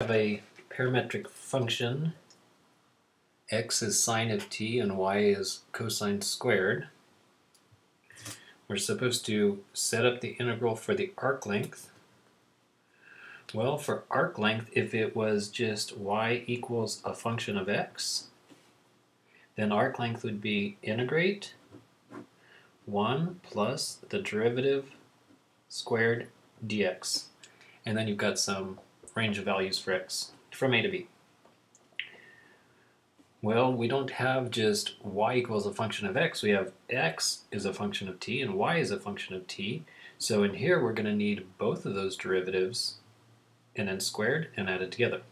Have a parametric function. X is sine of t and y is cosine squared. We're supposed to set up the integral for the arc length. Well, for arc length, if it was just y equals a function of x, then arc length would be integrate 1 plus the derivative squared dx. And then you've got some range of values for x from a to b. Well, we don't have just y equals a function of x. We have x is a function of t and y is a function of t. So in here we're going to need both of those derivatives and then squared and added together.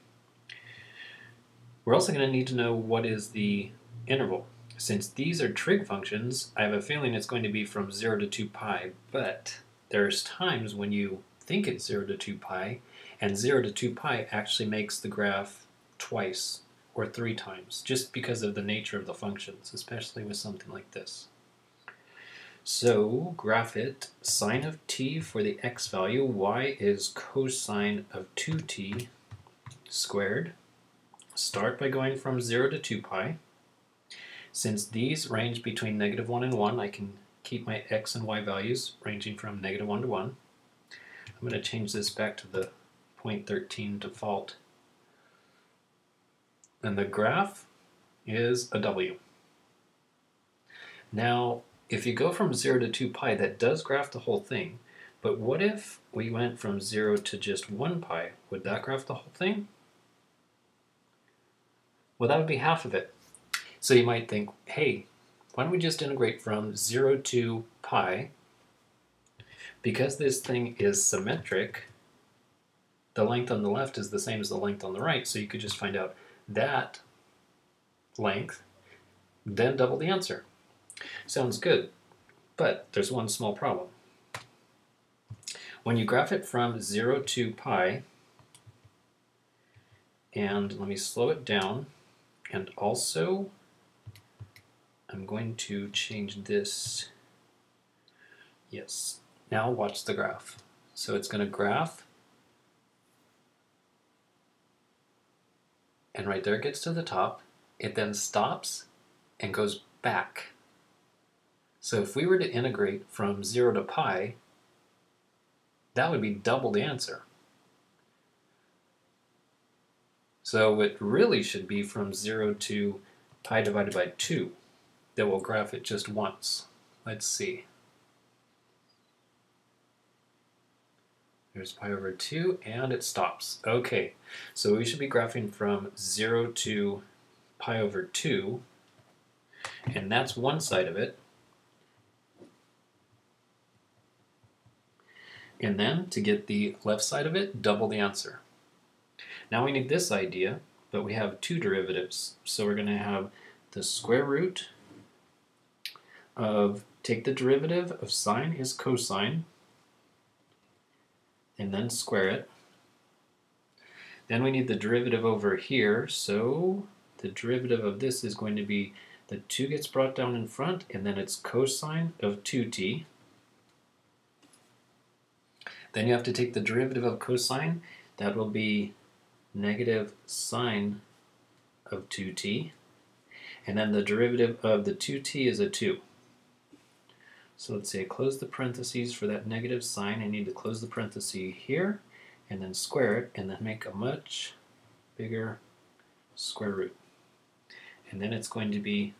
We're also going to need to know what is the interval. Since these are trig functions, I have a feeling it's going to be from 0 to 2 pi, but there's times when you think it's 0 to 2 pi, and 0 to 2 pi actually makes the graph twice or 3 times, just because of the nature of the functions, especially with something like this. So graph it, sine of t for the x value, y is cosine of 2t squared. Start by going from 0 to 2 pi. Since these range between -1 and 1, I can keep my x and y values ranging from -1 to 1. I'm going to change this back to the 0.13 default. And the graph is a W. Now, if you go from 0 to 2 pi, that does graph the whole thing. But what if we went from 0 to just 1 pi? Would that graph the whole thing? Well, that would be half of it. So you might think, hey, why don't we just integrate from 0 to pi? Because this thing is symmetric, the length on the left is the same as the length on the right, so you could just find out that length, then double the answer. Sounds good, but there's one small problem. When you graph it from 0 to pi, and let me slow it down, and also I'm going to change this. Yes, now watch the graph. So it's going to graph, and right there it gets to the top. It then stops and goes back. So if we were to integrate from 0 to pi, that would be double the answer. So it really should be from 0 to pi divided by 2 that will graph it just once. Let's see. There's pi over 2, and it stops. Okay, so we should be graphing from 0 to pi over 2, and that's one side of it. And then, to get the left side of it, double the answer. Now we need this idea, but we have two derivatives. So we're going to have the square root of, take the derivative of sine is cosine, and then square it. Then we need the derivative over here, so the derivative of this is going to be the 2 gets brought down in front, and then it's cosine of 2t. Then you have to take the derivative of cosine. That will be negative sine of 2t. And then the derivative of the 2t is a 2. So let's say I close the parentheses for that negative sign. I need to close the parenthesis here, and then square it, and then make a much bigger square root. And then it's going to be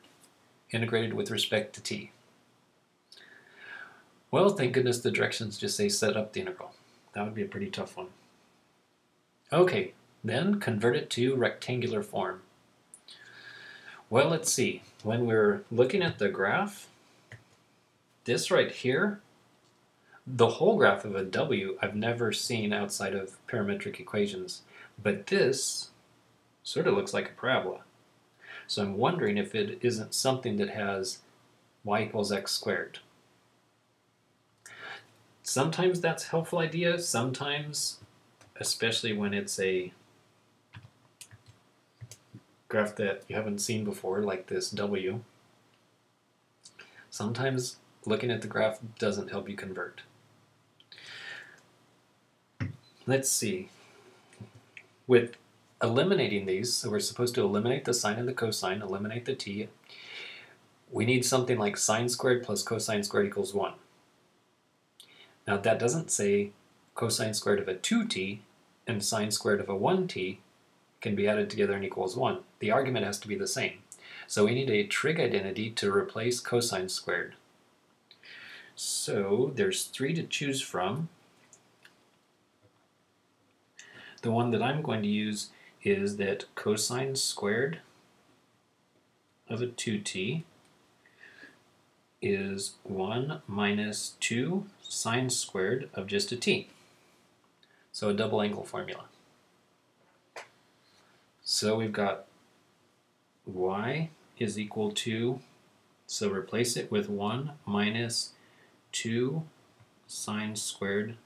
integrated with respect to t. Well, thank goodness the directions just say set up the integral. That would be a pretty tough one. Okay, then convert it to rectangular form. Well, let's see. When we're looking at the graph, this right here, the whole graph of a W I've never seen outside of parametric equations, but this sort of looks like a parabola. So I'm wondering if it isn't something that has y equals x squared. Sometimes that's a helpful idea, sometimes, especially when it's a graph that you haven't seen before, like this W, sometimes looking at the graph doesn't help you convert. Let's see. with eliminating these, so we're supposed to eliminate the sine and the cosine, eliminate the t, we need something like sine squared plus cosine squared equals 1. Now that doesn't say cosine squared of a 2t and sine squared of a 1t can be added together and equals 1. The argument has to be the same. So we need a trig identity to replace cosine squared. So there's 3 to choose from. The one that I'm going to use is that cosine squared of a 2t is 1 minus 2 sine squared of just a t. So a double angle formula. So we've got y is equal to, so replace it with 1 minus 2 sine squared.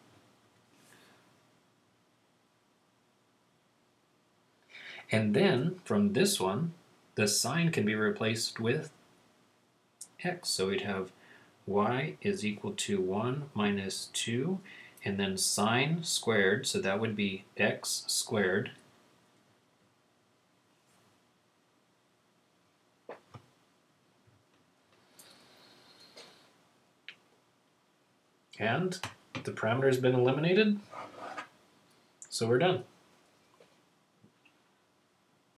And then from this one, the sine can be replaced with x. So we'd have y is equal to 1 minus 2, and then sine squared, so that would be x squared. And the parameter has been eliminated, so we're done.